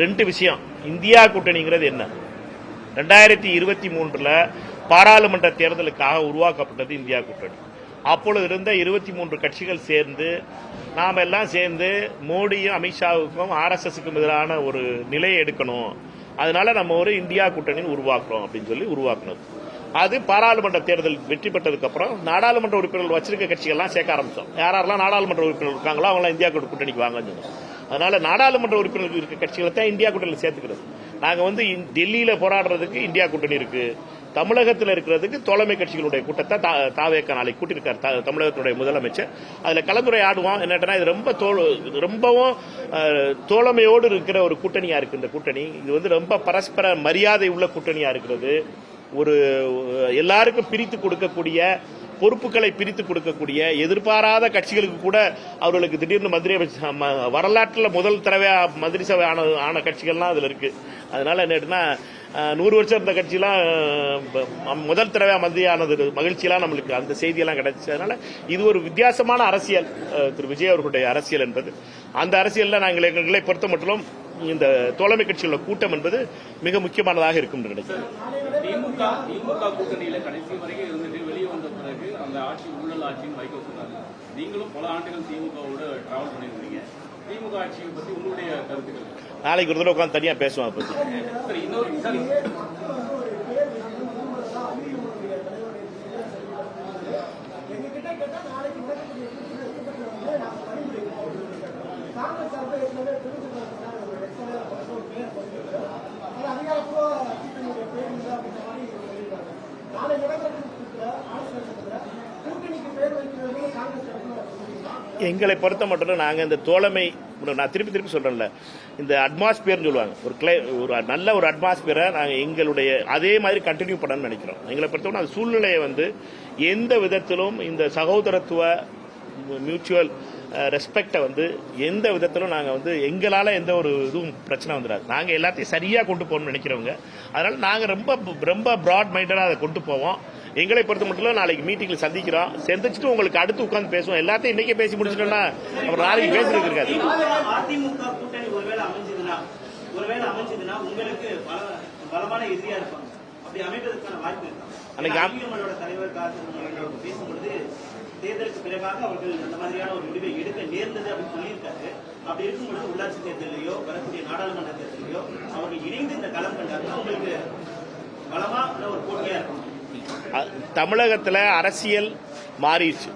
ரெண்டு விஷயம். இந்தியா கூட்டணிங்கிறது என்ன? 2023 பாராளுமன்ற தேர்தலுக்காக உருவாக்கப்பட்டது இந்தியா கூட்டணி. அப்பொழுது இருந்த 23 கட்சிகள் சேர்ந்து நாம் எல்லாம் சேர்ந்து மோடியும் அமித்ஷாவுக்கும் RSSக்கும் எதிரான ஒரு நிலையை எடுக்கணும், அதனால நம்ம ஒரு இந்தியா கூட்டணி உருவாக்குறோம் அப்படின்னு சொல்லி உருவாக்குனது. அது பாராளுமன்ற தேர்தல் வெற்றி பெற்றதுக்கு அப்புறம் நாடாளுமன்ற உறுப்பினர்கள் வச்சிருக்க கட்சிகள்லாம் சேர்க்க ஆரம்பிச்சோம். யாரெல்லாம் நாடாளுமன்ற உறுப்பினர்கள் இருக்காங்களோ அவங்களாம் இந்தியா கூட்டணிக்கு வாங்கன்னு சொன்னோம். அதனால நாடாளுமன்ற உறுப்பினர்கள் இருக்க கட்சிகளை தான் இந்தியா கூட்டணியில் சேர்த்துக்கிறது. நாங்கள் டெல்லியில போராடுறதுக்கு இந்தியா கூட்டணி இருக்கு, தமிழகத்தில் இருக்கிறதுக்கு தோழமை கட்சிகளுடைய கூட்டத்தை தாவேக்க நாளைக்கு கூட்டியிருக்காரு தமிழகத்துடைய முதலமைச்சர். அதுல கலந்துரையாடுவோம். என்னன்னா இது ரொம்பவும் தோழமையோடு இருக்கிற ஒரு கூட்டணியா இருக்கு இந்த கூட்டணி. இது ரொம்ப பரஸ்பர மரியாதை உள்ள கூட்டணியா இருக்கிறது. ஒரு எல்லாருக்கும் பிரித்து கொடுக்கக்கூடிய, பொறுப்புகளை பிரித்து கொடுக்கக்கூடிய, எதிர்பாராத கட்சிகளுக்கு கூட அவர்களுக்கு திடீர்னு மந்திரி வரலாற்றில் முதல் தடவை மந்திரி சபை ஆன கட்சிகள்லாம் அதுல இருக்கு. அதனால என்னன்னா 100 வருஷம் இருந்த கட்சியெல்லாம் முதல் தடவை மந்திரி ஆனது மகிழ்ச்சியெல்லாம் நம்மளுக்கு அந்த செய்தியெல்லாம் கிடைச்சு. அதனால இது ஒரு வித்தியாசமான அரசியல், திரு விஜய் அவர்களுடைய அரசியல் என்பது. அந்த அரசியல்ல நாங்கள் எங்களை பொறுத்த மட்டும் இந்த தோழமை கட்சிகளோட கூட்டம் என்பது மிக முக்கியமானதாக இருக்கும் என்று நினைக்கிறேன். திமுக கூட்டணியில கடைசி வரைக்கும் இருந்துட்டு வெளியே வந்த பிறகு அந்த ஆட்சி ஊழல் ஆட்சின்னு வைக்க சொன்னாங்க. நீங்களும் பல ஆண்டுகள் திமுகவோட டிராவல் பண்ணிருக்கீங்க. திமுக ஆட்சியை பத்தி உங்களுடைய கருத்துக்கள்? நாளைக்கு ஒரு தடவை உட்காந்து தனியா பேசுவோம் பத்தி. சரி, இன்னொரு எங்களை பொறுத்த மட்டும் நாங்கள் இந்த தோழமை, நான் திருப்பி சொல்றேன்ல, இந்த அட்மாஸ்பியர்னு சொல்லுவாங்க, ஒரு நல்ல ஒரு அட்மாஸ்பியரை நாங்கள் எங்களுடைய அதே மாதிரி கண்டினியூ பண்ணணும்னு நினைக்கிறோம். எங்களை பொறுத்தவரை அந்த சூழ்நிலையை எந்த விதத்திலும் இந்த சகோதரத்துவ மியூச்சுவல் ரெஸ்பெக்டை எந்த விதத்திலும் நாங்கள் எங்களால் எந்த ஒரு இதுவும் பிரச்சனை வந்துடாது. நாங்கள் எல்லாத்தையும் சரியாக கொண்டு போகணும்னு நினைக்கிறவங்க. அதனால நாங்கள் ரொம்ப ப்ராட் மைண்டடாக அதை கொண்டு போவோம். எங்களை பொறுத்த மட்டும் நாளைக்கு மீட்டிங்ல சந்திக்கிறோம், சந்திச்சுட்டு உங்களுக்கு அடுத்து உட்காந்து பேசுவோம். எல்லாத்தையும் இன்னைக்கே பேசி முடிச்சிட்டோம்னா அப்புறம் நாளைக்கு பேசுறது இருக்காது. அதிமுக கூட்டணி ஒருவேளை அமைஞ்சதுன்னா உங்களுக்கு பலமான எதிரியா இருப்பாங்க. அப்படி அமைப்பதற்கான வாய்ப்பு இருக்கா? தலைவர் பேசும்பொழுது தேர்தலுக்கு பிறகாக அவர்கள் அந்த மாதிரியான ஒரு முடிவை எடுக்க நேர்ந்தது அப்படின்னு சொல்லியிருக்காரு. அப்படி இருக்கும்பொழுது உள்ளாட்சி தேர்தலையோ வரக்கூடிய நாடாளுமன்ற தேர்தலையோ அவர்கள் இணைந்து இந்த களம் கண்டாங்கன்னா உங்களுக்கு பலமா ஒரு போட்டியா இருக்கும். தமிழகத்தில் அரசியல் மாறிடுச்சு.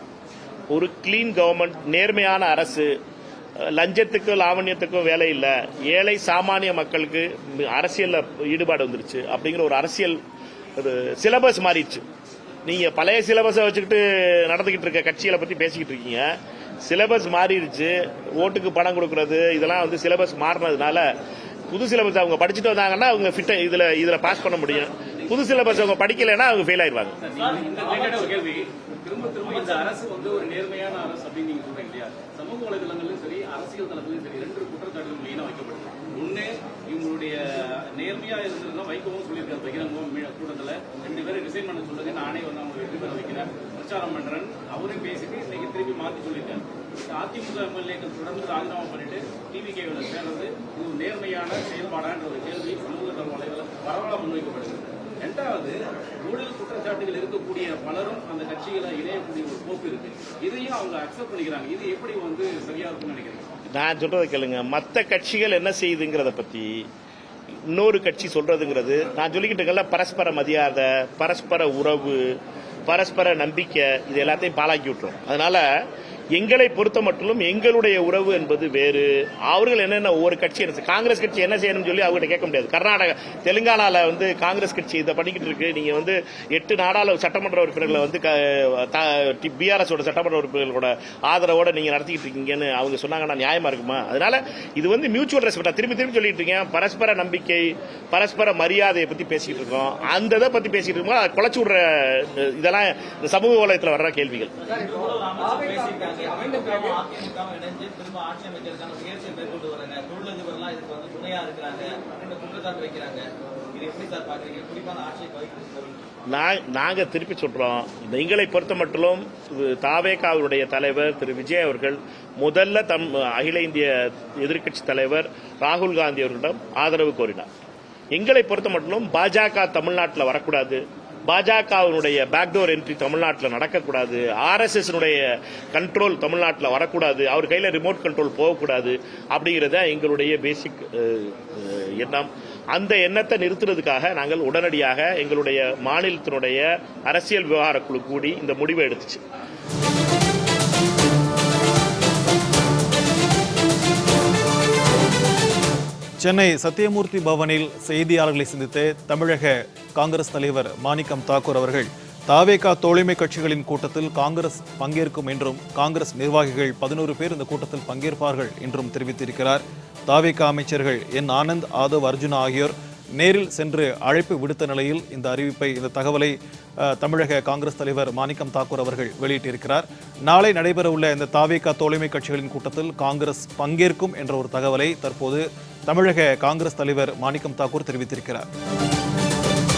ஒரு கிளீன் கவர்மெண்ட், நேர்மையான அரசு, லஞ்சத்துக்கும் லாவண்யத்துக்கும் வேலை இல்லை, ஏழை சாமானிய மக்களுக்கு அரசியல்ல ஈடுபாடு வந்துருச்சு அப்படிங்கிற ஒரு அரசியல் ஒரு சிலபஸ் மாறிடுச்சு. நீங்க பழைய சிலபஸை வச்சுக்கிட்டு நடந்துகிட்டு இருக்க கட்சிகளை பத்தி பேசிக்கிட்டு இருக்கீங்க. சிலபஸ் மாறிடுச்சு. ஓட்டுக்கு பணம் கொடுக்கறது இதெல்லாம் சிலபஸ் மாறினதுனால புது சிலபஸ் அவங்க படிச்சுட்டு வந்தாங்கன்னா அவங்க ஃபிட் இதுல பாஸ் பண்ண முடியும். புது சிலபஸ் அவங்க படிக்கலைன்னா அவங்க ஃபெயில் ஆயிடுவாங்க. திரும்ப இந்த அரசு ஒரு நேர்மையான அரசு அப்படின்னு நீங்க சொல்றீங்க இல்லையா? சமூக வலைதளங்களிலும் சரி, அரசியல் தளத்திலும் சரி, 2 குற்றச்சாட்டுகள் மெயினா வைக்கப்படுது. ஒண்ணு, இவங்களுடைய நேர்மையா இருந்ததுன்னா வைக்கவும் சொல்லியிருக்காரு பகிரங்கம் கூட்டத்துல 2 பேரும் ரிசைன் பண்ண சொல்லுங்க, நானே அவங்க 2 பேரை வைக்கிறேன், பிரச்சாரம் பண்றேன் அவரும் பேசிட்டு இன்னைக்கு திருப்பி மாத்தி சொல்லியிருக்காரு. அதிமுக எம்எல்ஏக்கள் தொடர்ந்து ராஜினாமா பண்ணிட்டு டிவிகேல சேர்றது இது நேர்மையான செயல்பாடான்ற ஒரு கேள்வி சமூக வலைதளம் பரவலாக முன்வைக்கப்படுது. 2வது, ஊழல் குற்றச்சாட்டுகள் இருக்கக்கூடிய பலரும் அந்த கட்சிகளை இணையக்கூடிய ஒரு போக்கு இருக்கு. இதையும் அவங்க அக்செப்ட் பண்ணிக்கிறாங்க. இது எப்படி சரியா இருக்கும்னு நினைக்கிறீங்க? நான் சொல்றதை கேளுங்க. மற்ற கட்சிகள் என்ன செய்யுதுங்கிறத பத்தி இன்னொரு கட்சி சொல்றதுங்கிறது நான் சொல்லிக்கிட்டு இருக்கல. பரஸ்பர மரியாதை, பரஸ்பர உறவு, பரஸ்பர நம்பிக்கை, இது எல்லாத்தையும் பாழாக்கி விட்டுரும். அதனால எங்களை பொறுத்த மட்டும் எங்களுடைய உறவு என்பது வேறு. அவர்கள் என்னென்ன ஒவ்வொரு கட்சி காங்கிரஸ் கட்சி என்ன செய்யணும்னு சொல்லி அவங்ககிட்ட கேட்க முடியாது. கர்நாடகா, தெலுங்கானால காங்கிரஸ் கட்சி இதை பண்ணிக்கிட்டு இருக்கு. நீங்க 8 நாடாளுமன்ற சட்டமன்ற உறுப்பினர்களை பிஆர்எஸ் சட்டமன்ற உறுப்பினர்களோட ஆதரவோட நீங்க நடத்திக்கிட்டு இருக்கீங்கன்னு அவங்க சொன்னாங்கன்னா நியாயமா இருக்குமா? அதனால இது மியூச்சுவல் ரெஸ்பெக்ட். திருப்பி சொல்லிட்டு இருக்கேன். பரஸ்பர நம்பிக்கை, பரஸ்பர மரியாதையை பத்தி பேசிட்டு இருக்கோம். அந்த இதை பத்தி பேசிட்டு இருக்கோம். அதை குலைச்சு விடுற இதெல்லாம் இந்த சமூக வலயத்தில் வர்ற கேள்விகள். இணைஞ்சு திரும்ப ஆட்சி அமைக்கிறதுக்கான முயற்சியை மேற்கொண்டு வராங்க. தொழிலதிபர்லாம் இதுக்கு துணையா இருக்கிறாங்க அப்படின்னு குற்றச்சாட்டு வைக்கிறாங்க. இது எப்படி சார் பாக்குறீங்க? குறிப்பா அந்த ஆட்சியை கவிழ்த்து நாங்க திருப்பி சொல்றோம், எங்களை பொறுத்த மட்டிலும் தாவேகாவுடைய தலைவர் திரு விஜய் அவர்கள் முதல்ல அகில இந்திய எதிர்க்கட்சி தலைவர் ராகுல் காந்தி அவர்களிடம் ஆதரவு கோரினார். எங்களை பொறுத்த மட்டிலும் பாஜக தமிழ்நாட்டில் வரக்கூடாது, பாஜகவினுடைய பேக்டோர் என்ட்ரி தமிழ்நாட்டில் நடக்கக்கூடாது, ஆர்எஸ்எஸ் கண்ட்ரோல் தமிழ்நாட்டில் வரக்கூடாது, அவர் கையில் ரிமோட் கண்ட்ரோல் போகக்கூடாது அப்படிங்கிறத எங்களுடைய பேசிக் எண்ணம். அந்த எண்ணத்தை நிறுத்துறதுக்காக நாங்கள் உடனடியாக எங்களுடைய மாநிலத்தினுடைய அரசியல் விவகார குழு கூடி இந்த முடிவை எடுத்துச்சு. சென்னை சத்தியமூர்த்தி பவனில் செய்தியாளர்களை சந்தித்த தமிழக காங்கிரஸ் தலைவர் மாணிக்கம் தாக்கூர் அவர்கள் தாவேகா தோழமை கட்சிகளின் கூட்டத்தில் காங்கிரஸ் பங்கேற்கும் என்றும் காங்கிரஸ் நிர்வாகிகள் 11 பேர் இந்த கூட்டத்தில் பங்கேற்பார்கள் என்றும் தெரிவித்திருக்கிறார். தாவேகா அமைச்சர்கள் என் ஆனந்த், ஆதவ் அர்ஜுனா ஆகியோர் நேரில் சென்று அழைப்பு விடுத்த நிலையில் இந்த தகவலை தமிழக காங்கிரஸ் தலைவர் மாணிக்கம் தாக்கூர் அவர்கள் வெளியிட்டிருக்கிறார். நாளை நடைபெறவுள்ள இந்த தாவேகா தோழமை கட்சிகளின் கூட்டத்தில் காங்கிரஸ் பங்கேற்கும் என்ற ஒரு தகவலை தற்போது தமிழக காங்கிரஸ் தலைவர் மாணிக்கம் தாக்கூர் தெரிவித்திருக்கிறார்.